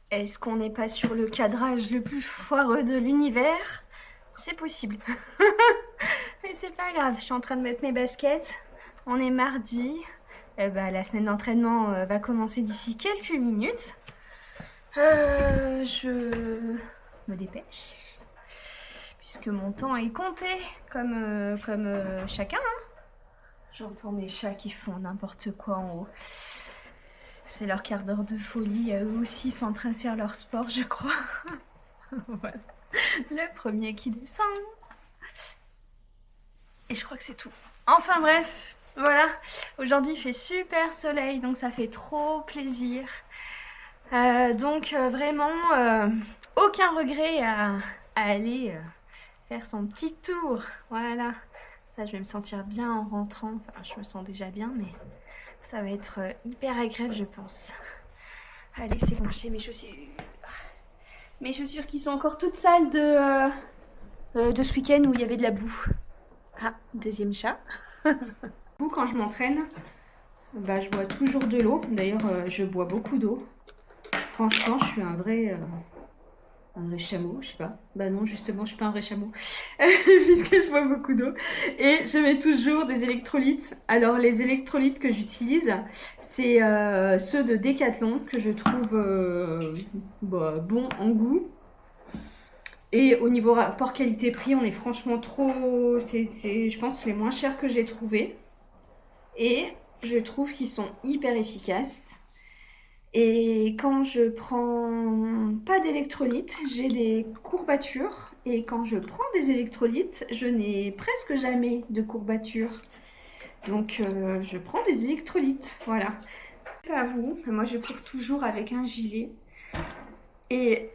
Est-ce qu'on n'est pas sur le cadrage le plus foireux de l'univers? C'est possible. Mais c'est pas grave, je suis en train de mettre mes baskets. On est mardi. La semaine d'entraînement va commencer d'ici quelques minutes. Je me dépêche. Puisque mon temps est compté, comme chacun. Hein. J'entends mes chats qui font n'importe quoi en haut. C'est leur quart d'heure de folie. Eux aussi sont en train de faire leur sport, je crois. Voilà. Le premier qui descend. Et je crois que c'est tout. Enfin bref, voilà. Aujourd'hui il fait super soleil, donc ça fait trop plaisir. Vraiment, aucun regret à aller faire son petit tour. Voilà. Ça, je vais me sentir bien en rentrant. Enfin, je me sens déjà bien, mais ça va être hyper agréable, je pense. Allez, c'est bon, j'ai mes chaussures. Mes chaussures qui sont encore toutes sales de ce week-end où il y avait de la boue. Ah, deuxième chat. Quand je m'entraîne, je bois toujours de l'eau. D'ailleurs, je bois beaucoup d'eau. Franchement, je suis un vrai chameau, je sais pas. Bah non, justement, je suis pas un vrai chameau. Puisque je bois beaucoup d'eau. Et je mets toujours des électrolytes. Alors, les électrolytes que j'utilise, c'est ceux de Decathlon que je trouve bons en goût. Et au niveau rapport qualité-prix, on est franchement trop... je pense, c'est les moins chers que j'ai trouvés. Et je trouve qu'ils sont hyper efficaces. Et quand je prends pas d'électrolytes, j'ai des courbatures. Et quand je prends des électrolytes, je n'ai presque jamais de courbatures. Donc je prends des électrolytes, voilà. C'est pas à vous, moi je cours toujours avec un gilet. Et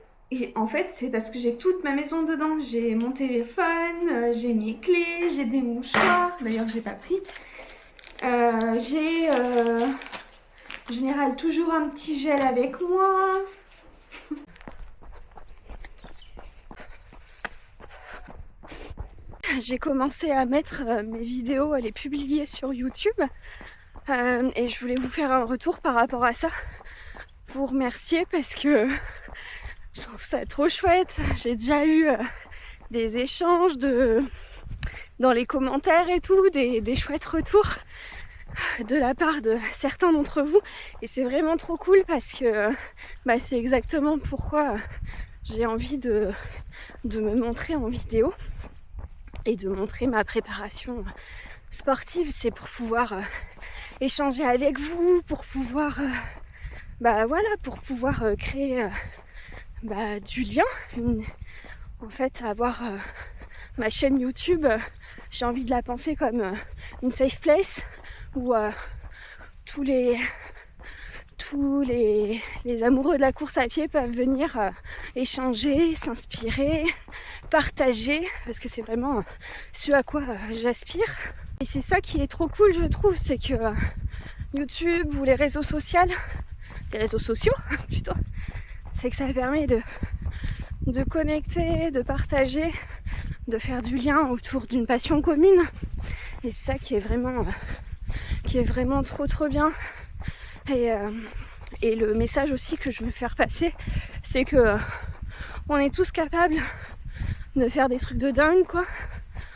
en fait, c'est parce que j'ai toute ma maison dedans. J'ai mon téléphone, j'ai mes clés, j'ai des mouchoirs. D'ailleurs, j'ai pas pris. J'ai en général toujours un petit gel avec moi. J'ai commencé à mettre mes vidéos, à les publier sur YouTube. Et je voulais vous faire un retour par rapport à ça. Vous remercier parce que je trouve ça trop chouette. J'ai déjà eu des échanges dans les commentaires et tout, des chouettes retours de la part de certains d'entre vous. Et c'est vraiment trop cool parce que c'est exactement pourquoi j'ai envie de me montrer en vidéo et de montrer ma préparation sportive. C'est pour pouvoir échanger avec vous, pour pouvoir pour pouvoir créer du lien. En fait, avoir ma chaîne YouTube, j'ai envie de la penser comme une safe place où tous les amoureux de la course à pied peuvent venir échanger, s'inspirer, partager, parce que c'est vraiment ce à quoi j'aspire. Et c'est ça qui est trop cool, je trouve, c'est que YouTube ou les réseaux sociaux plutôt, c'est que ça permet de connecter, de partager, de faire du lien autour d'une passion commune. Et c'est ça qui est vraiment trop bien. Et le message aussi que je veux faire passer, c'est que on est tous capables de faire des trucs de dingue, quoi,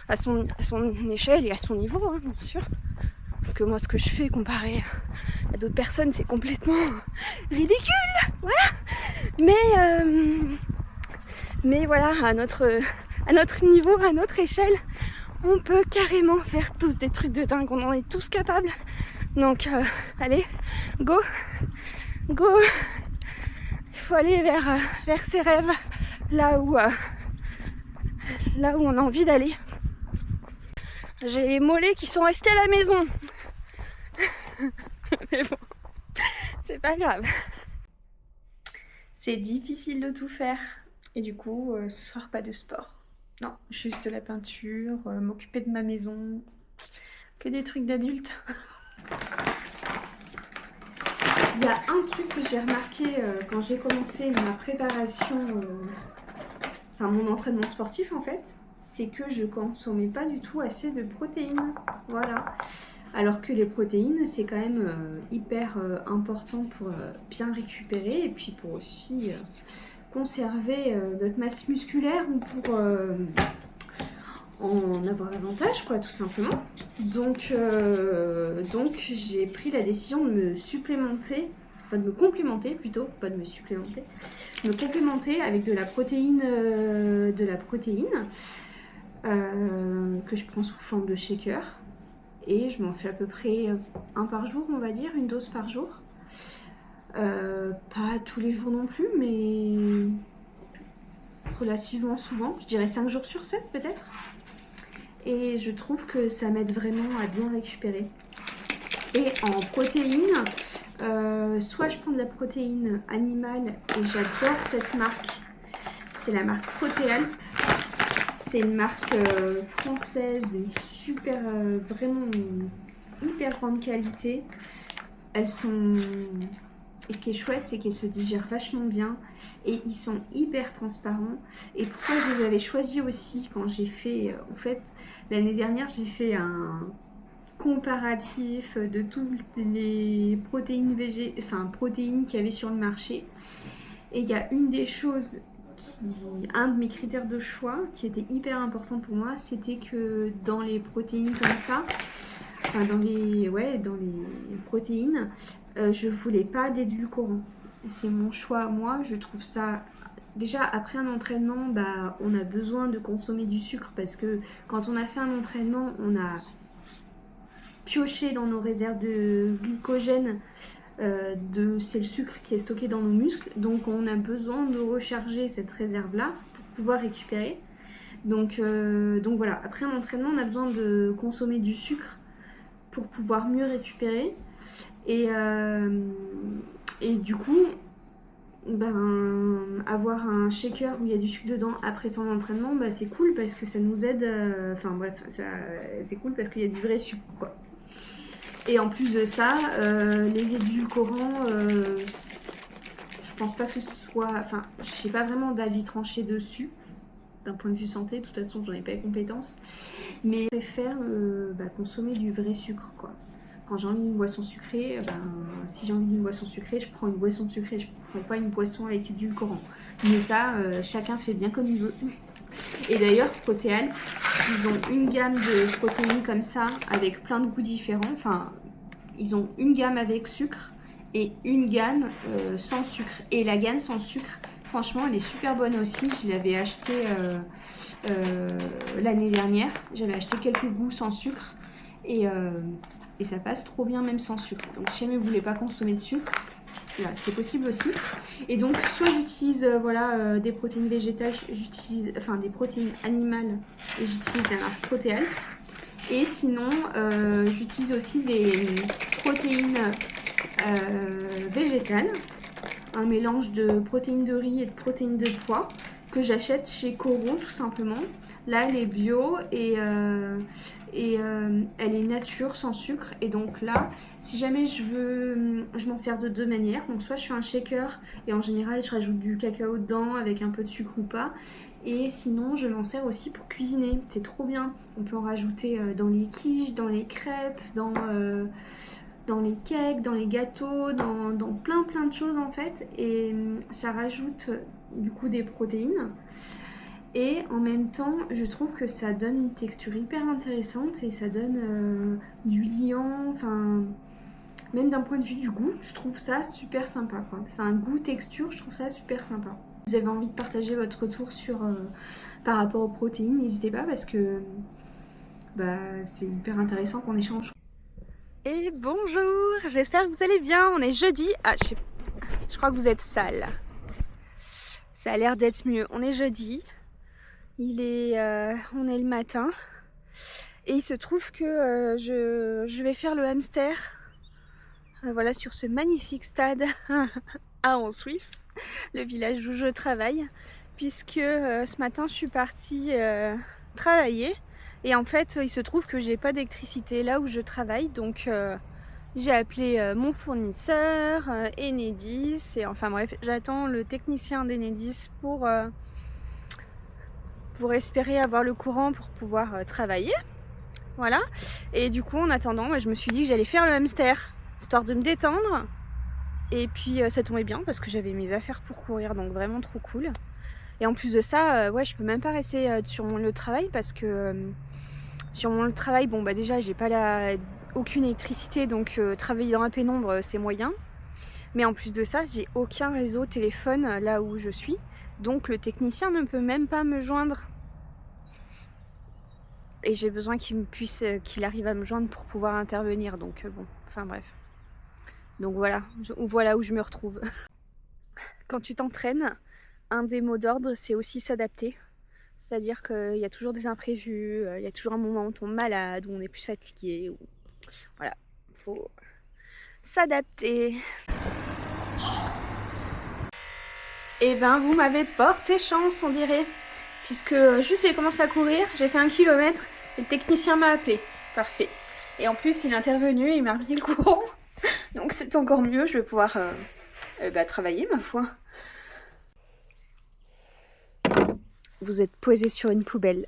à son échelle et à son niveau, hein, bien sûr. Parce que moi, ce que je fais comparé à d'autres personnes, c'est complètement ridicule, voilà. Mais voilà, à notre niveau, à notre échelle, on peut carrément faire tous des trucs de dingue. On en est tous capables. Donc, allez, go. Il faut aller vers ses rêves, là où on a envie d'aller. J'ai les mollets qui sont restés à la maison. Mais bon, c'est pas grave. C'est difficile de tout faire. Et du coup, ce soir, pas de sport. Non, juste de la peinture, m'occuper de ma maison. Que des trucs d'adultes. Il y a un truc que j'ai remarqué quand j'ai commencé ma préparation, mon entraînement sportif en fait, c'est que je consommais pas du tout assez de protéines. Voilà. Alors que les protéines, c'est quand même hyper important pour bien récupérer et puis pour aussi conserver notre masse musculaire ou pour en avoir davantage, quoi, tout simplement. Donc j'ai pris la décision de me supplémenter, enfin de me complémenter plutôt, pas de me supplémenter, me complémenter avec de la protéine, que je prends sous forme de shaker. Et je m'en fais à peu près un par jour, on va dire, une dose par jour. Pas tous les jours non plus, mais relativement souvent. Je dirais 5 jours sur 7 peut-être. Et je trouve que ça m'aide vraiment à bien récupérer. Et en protéines, soit je prends de la protéine animale et j'adore cette marque. C'est la marque Protéalp. C'est une marque française d'une super, vraiment hyper grande qualité. Elles sont... Et ce qui est chouette, c'est qu'elles se digèrent vachement bien et ils sont hyper transparents. Et pourquoi je les avais choisis aussi quand j'ai fait... En fait, l'année dernière, j'ai fait un comparatif de toutes les protéines protéines qu'il y avait sur le marché. Et il y a une des choses un de mes critères de choix qui était hyper important pour moi, c'était que dans les protéines comme ça, enfin dans les protéines, je voulais pas d'édulcorants. C'est mon choix, moi, je trouve ça... Déjà, après un entraînement, on a besoin de consommer du sucre parce que quand on a fait un entraînement, on a pioché dans nos réserves de glycogène. C'est le sucre qui est stocké dans nos muscles, donc on a besoin de recharger cette réserve là pour pouvoir récupérer. Donc voilà, après un entraînement on a besoin de consommer du sucre pour pouvoir mieux récupérer et du coup avoir un shaker où il y a du sucre dedans après ton entraînement, c'est cool parce que ça nous aide, c'est cool parce qu'il y a du vrai sucre, quoi. Et en plus de ça, les édulcorants, je pense pas que ce soit... Enfin, je n'ai pas vraiment d'avis tranché dessus, d'un point de vue santé. De toute façon, j'en ai pas les compétences. Mais je préfère consommer du vrai sucre, quoi. Quand j'ai envie d'une boisson sucrée, si j'ai envie d'une boisson sucrée, je prends une boisson sucrée. Je prends pas une boisson avec édulcorant. Mais ça, chacun fait bien comme il veut. Et d'ailleurs, Protéalp, ils ont une gamme de protéines comme ça, avec plein de goûts différents. Enfin, ils ont une gamme avec sucre et une gamme sans sucre. Et la gamme sans sucre, franchement, elle est super bonne aussi. Je l'avais achetée l'année dernière. J'avais acheté quelques goûts sans sucre. Et ça passe trop bien même sans sucre. Donc si jamais vous voulez pas consommer de sucre, voilà, c'est possible aussi. Et donc soit j'utilise des protéines végétales, des protéines animales et j'utilise la marque Protéalp. Et sinon j'utilise aussi des protéines végétales, un mélange de protéines de riz et de protéines de pois que j'achète chez Coro tout simplement. Là elle est bio et elle est nature sans sucre. Et donc là, si jamais je m'en sers de deux manières. Donc soit je fais un shaker et en général je rajoute du cacao dedans avec un peu de sucre ou pas. Et sinon je m'en sers aussi pour cuisiner. C'est trop bien. On peut en rajouter dans les quiches, dans les crêpes, dans les cakes, dans les gâteaux, dans plein de choses en fait. Et ça rajoute du coup des protéines. Et en même temps, je trouve que ça donne une texture hyper intéressante et ça donne du liant, enfin, même d'un point de vue du goût, je trouve ça super sympa, quoi. Enfin, goût, texture, je trouve ça super sympa. Si vous avez envie de partager votre retour par rapport aux protéines, n'hésitez pas parce que c'est hyper intéressant qu'on échange. Et bonjour, j'espère que vous allez bien, on est jeudi. Je crois que vous êtes sale. Ça a l'air d'être mieux, on est jeudi. On est le matin et il se trouve que je vais faire le hamster sur ce magnifique stade en Suisse, le village où je travaille, puisque ce matin je suis partie travailler et en fait il se trouve que j'ai pas d'électricité là où je travaille, donc j'ai appelé mon fournisseur Enedis et enfin bref, j'attends le technicien d'Enedis pour espérer avoir le courant pour pouvoir travailler. Voilà. Et du coup, en attendant, je me suis dit que j'allais faire le hamster, histoire de me détendre. Et puis ça tombait bien parce que j'avais mes affaires pour courir, donc vraiment trop cool. Et en plus de ça, ouais, je peux même pas rester sur mon lieu de travail parce que sur mon lieu de travail, bon bah déjà j'ai pas aucune électricité, donc travailler dans la pénombre c'est moyen. Mais en plus de ça, j'ai aucun réseau téléphone là où je suis, donc le technicien ne peut même pas me joindre. Et j'ai besoin qu'il arrive à me joindre pour pouvoir intervenir, donc bon, enfin bref. Donc voilà, voilà où je me retrouve. Quand tu t'entraînes, un des mots d'ordre, c'est aussi s'adapter. C'est-à-dire qu'il y a toujours des imprévus, il y a toujours un moment où on tombe malade, où on est plus fatigué. Voilà, il faut s'adapter. Et ben, vous m'avez porté chance, on dirait. Puisque juste j'ai commencé à courir, j'ai fait 1 kilomètre et le technicien m'a appelé. Parfait. Et en plus, il est intervenu et il m'a remis le courant. Donc c'est encore mieux, je vais pouvoir travailler, ma foi. Vous êtes posé sur une poubelle.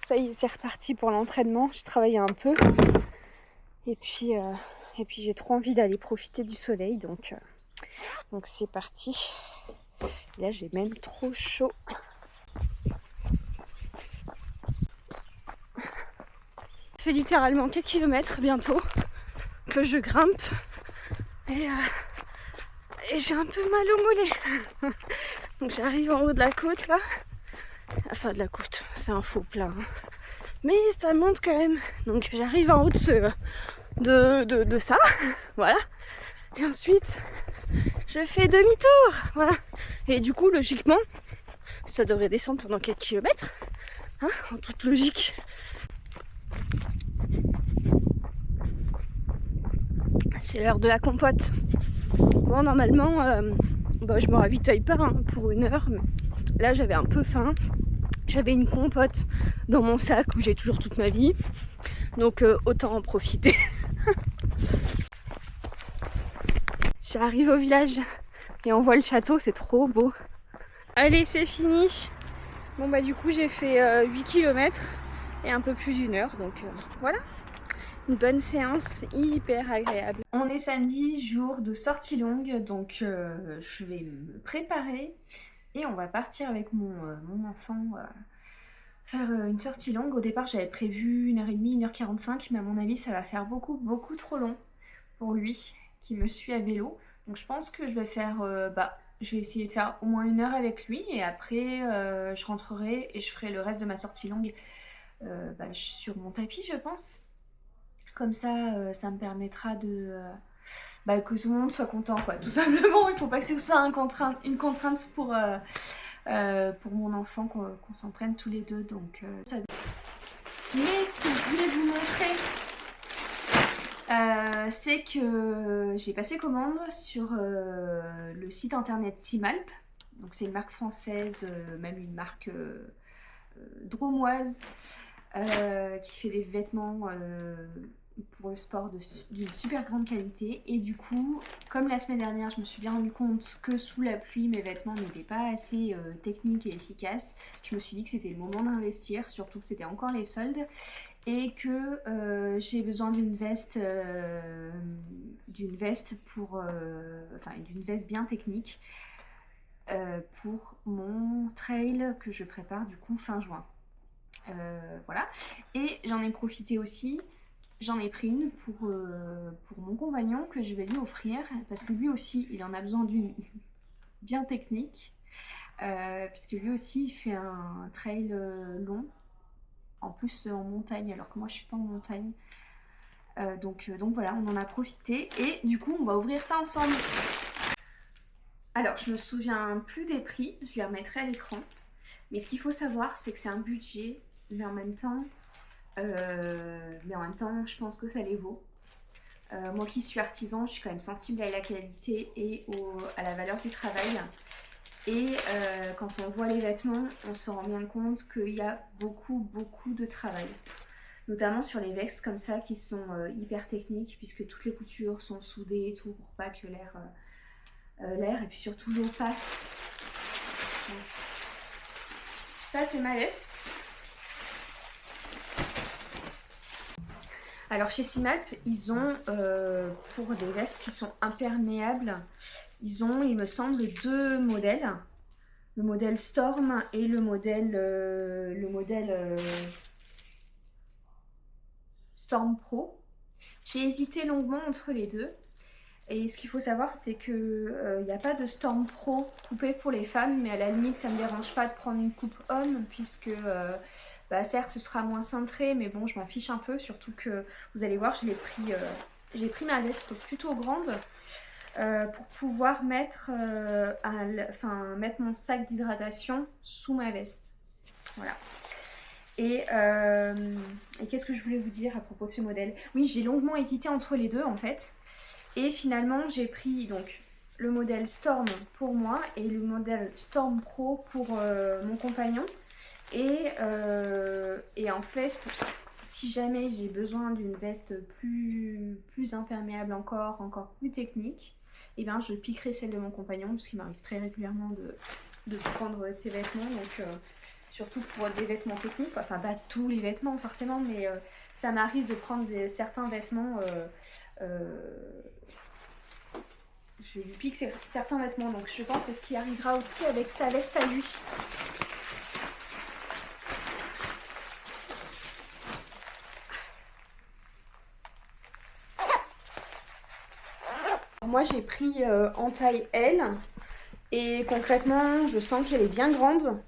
Ça y est, c'est reparti pour l'entraînement. Je travaillais un peu. Et puis j'ai trop envie d'aller profiter du soleil. Donc c'est parti. Là, j'ai même trop chaud. Je fais littéralement 4 km bientôt que je grimpe. Et j'ai un peu mal au mollet. Donc j'arrive en haut de la côte là. Enfin de la côte, c'est un faux plat. Hein. Mais ça monte quand même. Donc j'arrive en haut de ça. Voilà. Et ensuite, je fais demi-tour. Voilà. Et du coup, logiquement, ça devrait descendre pendant 4 km. Hein, en toute logique. C'est l'heure de la compote. Bon, normalement, je me ravitaille pas pour 1 heure. Mais là, j'avais un peu faim. J'avais une compote dans mon sac où j'ai toujours toute ma vie. Donc, autant en profiter. J'arrive au village et on voit le château, c'est trop beau. Allez, c'est fini. Bon, bah, du coup, j'ai fait 8 km et un peu plus d'1 heure. Donc, voilà. Une bonne séance hyper agréable. On est samedi, jour de sortie longue, donc je vais me préparer et on va partir avec mon enfant faire une sortie longue. Au départ j'avais prévu 1h30, 1h45, mais à mon avis ça va faire beaucoup trop long pour lui qui me suit à vélo. Donc je pense que je vais faire, je vais essayer de faire au moins 1 heure avec lui et après je rentrerai et je ferai le reste de ma sortie longue sur mon tapis, je pense. Comme ça, ça me permettra de que tout le monde soit content, quoi. Tout simplement, il faut pas que ce soit une contrainte pour mon enfant qu'on s'entraîne tous les deux. Donc, Mais ce que je voulais vous montrer, c'est que j'ai passé commande sur le site internet Simalp. Donc c'est une marque française, même une marque dromoise, qui fait des vêtements pour le sport d'une super grande qualité. Et du coup, comme la semaine dernière, je me suis bien rendu compte que sous la pluie, mes vêtements n'étaient pas assez techniques et efficaces. Je me suis dit que c'était le moment d'investir, surtout que c'était encore les soldes. Et que j'ai besoin d'une veste d'une veste bien technique pour mon trail que je prépare du coup fin juin. Voilà. Et j'en ai profité aussi. J'en ai pris une pour mon compagnon que je vais lui offrir parce que lui aussi il en a besoin d'une bien technique puisque lui aussi il fait un trail long, en plus en montagne alors que moi je suis pas en montagne. Donc voilà, on en a profité et du coup on va ouvrir ça ensemble. Alors je me souviens plus des prix, je les remettrai à l'écran, mais ce qu'il faut savoir c'est que c'est un budget, mais en même temps je pense que ça les vaut. Moi qui suis artisan, je suis quand même sensible à la qualité et à la valeur du travail. Et quand on voit les vêtements, on se rend bien compte qu'il y a beaucoup de travail. Notamment sur les vestes comme ça qui sont hyper techniques puisque toutes les coutures sont soudées et tout pour pas que l'air et puis surtout l'eau passe. Donc, ça c'est ma veste. Alors chez Simalp, ils ont, pour des vestes qui sont imperméables, ils ont, il me semble, deux modèles. Le modèle Storm et le modèle Storm Pro. J'ai hésité longuement entre les deux. Et ce qu'il faut savoir, c'est que il n'y a pas de Storm Pro coupé pour les femmes, mais à la limite, ça ne me dérange pas de prendre une coupe homme, puisque certes, ce sera moins cintré, mais bon, je m'en fiche un peu, surtout que vous allez voir, j'ai pris ma veste plutôt grande pour pouvoir mettre mon sac d'hydratation sous ma veste. Voilà. Et qu'est-ce que je voulais vous dire à propos de ce modèle? Oui, j'ai longuement hésité entre les deux en fait. Et finalement, j'ai pris donc le modèle Storm pour moi et le modèle Storm Pro pour mon compagnon. Et en fait, si jamais j'ai besoin d'une veste plus imperméable encore plus technique, et bien je piquerai celle de mon compagnon, parce qu'il m'arrive très régulièrement de prendre ses vêtements. Donc surtout pour des vêtements techniques, enfin pas tous les vêtements forcément, mais ça m'arrive de prendre certains vêtements, je lui pique certains vêtements, donc je pense que c'est ce qui arrivera aussi avec sa veste à lui. Moi j'ai pris en taille L, et concrètement je sens qu'elle est bien grande.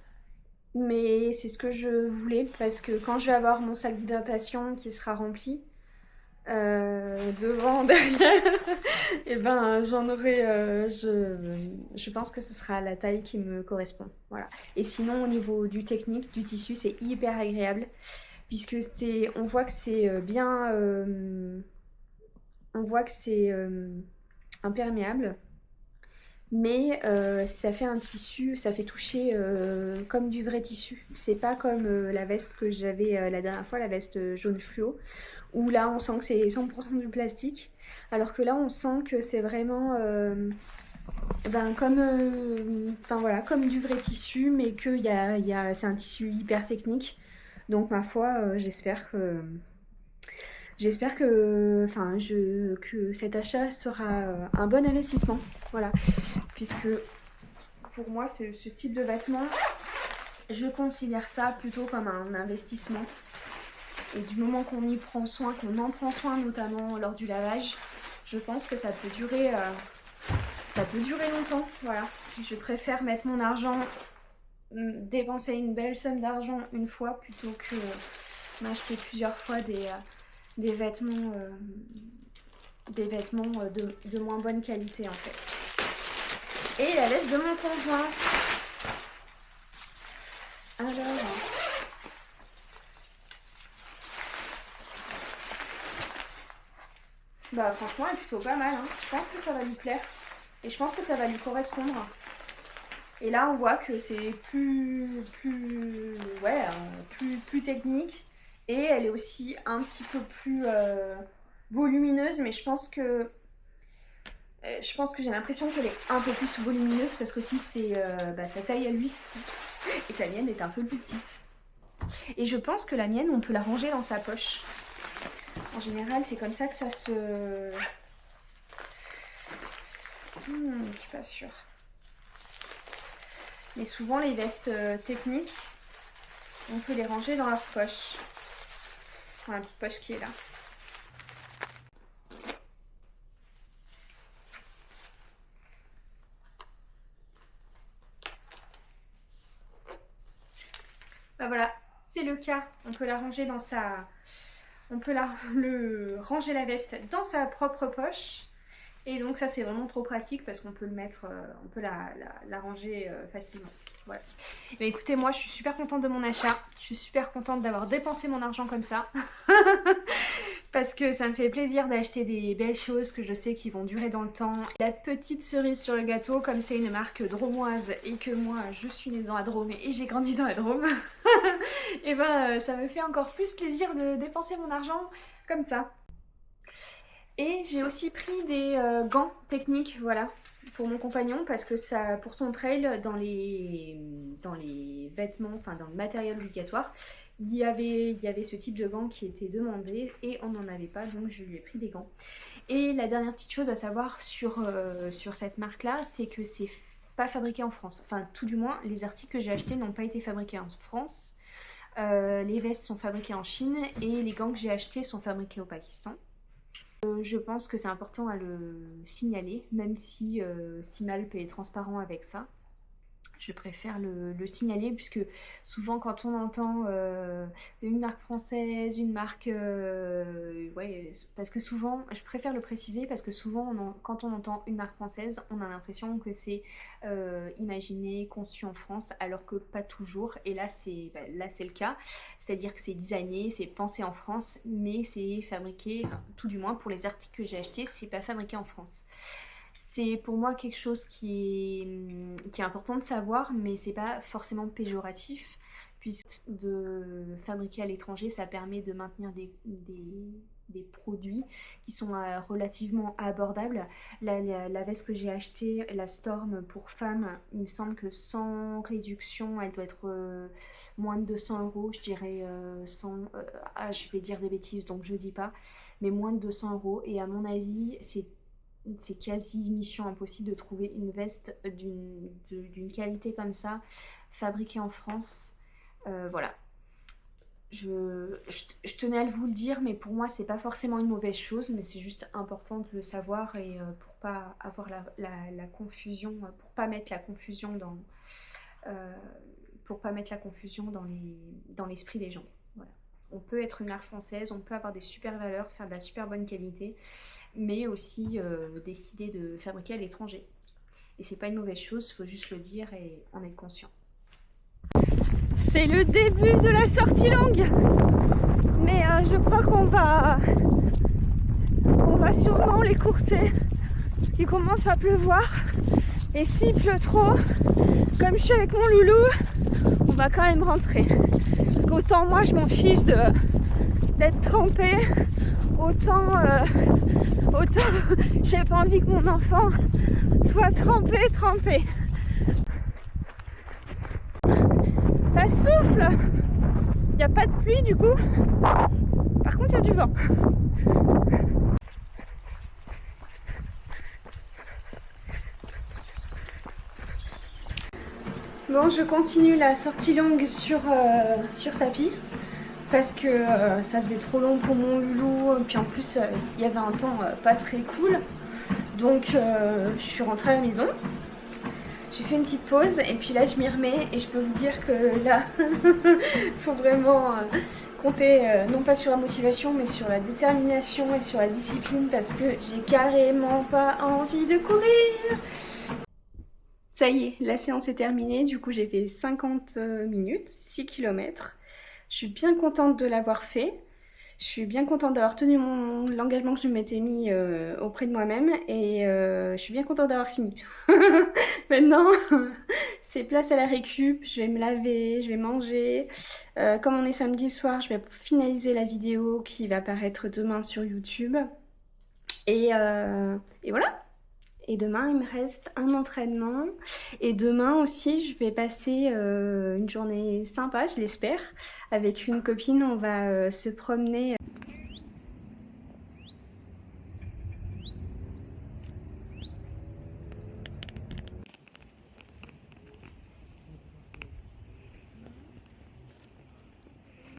Mais c'est ce que je voulais, parce que quand je vais avoir mon sac d'hydratation qui sera rempli, devant, derrière, et ben j'en aurai, je pense que ce sera la taille qui me correspond. Voilà. Et sinon au niveau du technique, du tissu, c'est hyper agréable, puisque on voit que c'est bien, on voit que c'est imperméable. Mais ça fait un tissu, ça fait toucher comme du vrai tissu. C'est pas comme la veste que j'avais la dernière fois, la veste jaune fluo, où là on sent que c'est 100% du plastique, alors que là on sent que c'est vraiment comme du vrai tissu, mais que c'est un tissu hyper technique. Donc ma foi, j'espère que cet achat sera un bon investissement. Voilà, puisque pour moi, ce type de vêtements, je considère ça plutôt comme un investissement. Et du moment qu'on y prend soin, qu'on en prend soin notamment lors du lavage, je pense que ça peut durer longtemps. Voilà, je préfère mettre mon argent, dépenser une belle somme d'argent une fois plutôt que m'acheter plusieurs fois des vêtements de moins bonne qualité en fait. Et la veste de mon conjoint. Alors, franchement elle est plutôt pas mal, hein. Je pense que ça va lui plaire et je pense que ça va lui correspondre. Et là on voit que c'est plus technique, et elle est aussi un petit peu plus volumineuse, mais je pense que j'ai l'impression qu'elle est un peu plus volumineuse parce qu'aussi c'est sa taille à lui et que la mienne est un peu plus petite. Et je pense que la mienne, on peut la ranger dans sa poche. En général, c'est comme ça que ça se... je suis pas sûre. Mais souvent, les vestes techniques, on peut les ranger dans leur poche. Dans la petite poche qui est là. Voilà, c'est le cas. On peut la ranger dans sa... On peut ranger la veste dans sa propre poche. Et donc ça c'est vraiment trop pratique parce qu'on peut le mettre, on peut la ranger facilement. Voilà. Mais écoutez, moi je suis super contente de mon achat. Je suis super contente d'avoir dépensé mon argent comme ça. Parce que ça me fait plaisir d'acheter des belles choses que je sais qui vont durer dans le temps. La petite cerise sur le gâteau, comme c'est une marque dromoise et que moi je suis née dans la Drôme et j'ai grandi dans la Drôme, et ça me fait encore plus plaisir de dépenser mon argent comme ça. Et j'ai aussi pris des gants techniques, voilà. pour mon compagnon parce que ça, pour son trail, dans les vêtements, enfin dans le matériel obligatoire, il y avait ce type de gants qui était demandé et on n'en avait pas, donc je lui ai pris des gants. Et la dernière petite chose à savoir sur cette marque-là, c'est que c'est pas fabriqué en France. Enfin, tout du moins, les articles que j'ai achetés n'ont pas été fabriqués en France. Les vestes sont fabriquées en Chine et les gants que j'ai achetés sont fabriqués au Pakistan. Je pense que c'est important à le signaler, même si Simalp est transparent avec ça. Je préfère le signaler puisque souvent quand on entend une marque française, une marque... ouais, parce que souvent, je préfère le préciser parce que souvent quand on entend une marque française, on a l'impression que c'est imaginé, conçu en France, alors que pas toujours. Et là c'est le cas, c'est-à-dire que c'est designé, c'est pensé en France, mais c'est fabriqué, enfin, tout du moins pour les articles que j'ai achetés, c'est pas fabriqué en France. C'est pour moi quelque chose qui est important de savoir, mais c'est pas forcément péjoratif, puisque de fabriquer à l'étranger, ça permet de maintenir des produits qui sont relativement abordables. La veste que j'ai achetée, la Storm pour femmes, il me semble que sans réduction, elle doit être moins de 200 €, je dirais 100, je vais dire des bêtises donc je dis pas, mais moins de 200 €. Et à mon avis, c'est quasi mission impossible de trouver une veste d'une qualité comme ça, fabriquée en France. Voilà. Je tenais à vous le dire, mais pour moi, c'est pas forcément une mauvaise chose, mais c'est juste important de le savoir et pour pas avoir la confusion, pour pas mettre la confusion dans l'esprit des gens. Voilà. On peut être une marque française, on peut avoir des super valeurs, faire de la super bonne qualité, mais aussi décider de fabriquer à l'étranger. Et c'est pas une mauvaise chose, il faut juste le dire et en être conscient. C'est le début de la sortie longue, mais je crois qu'on va sûrement l'écourter, qu'il commence à pleuvoir. Et s'il pleut trop, comme je suis avec mon loulou, on va quand même rentrer. Parce qu'autant moi je m'en fiche d'être trempée, autant j'ai pas envie que mon enfant soit trempé. Ça souffle, il n'y a pas de pluie du coup, par contre il y a du vent. Bon, je continue la sortie longue sur tapis parce que ça faisait trop long pour mon loulou, puis en plus il y avait un temps pas très cool, donc je suis rentrée à la maison. J'ai fait une petite pause et puis là je m'y remets et je peux vous dire que là il faut vraiment compter non pas sur la motivation mais sur la détermination et sur la discipline parce que j'ai carrément pas envie de courir. Ça y est, la séance est terminée, du coup j'ai fait 50 minutes, 6 km. Je suis bien contente de l'avoir fait. Je suis bien contente d'avoir tenu l'engagement que je m'étais mis auprès de moi-même et je suis bien contente d'avoir fini. Maintenant, c'est place à la récup, je vais me laver, je vais manger. Comme on est samedi soir, je vais finaliser la vidéo qui va apparaître demain sur YouTube. Et voilà. Et demain, il me reste un entraînement. Et demain aussi, je vais passer une journée sympa, je l'espère. Avec une copine, on va se promener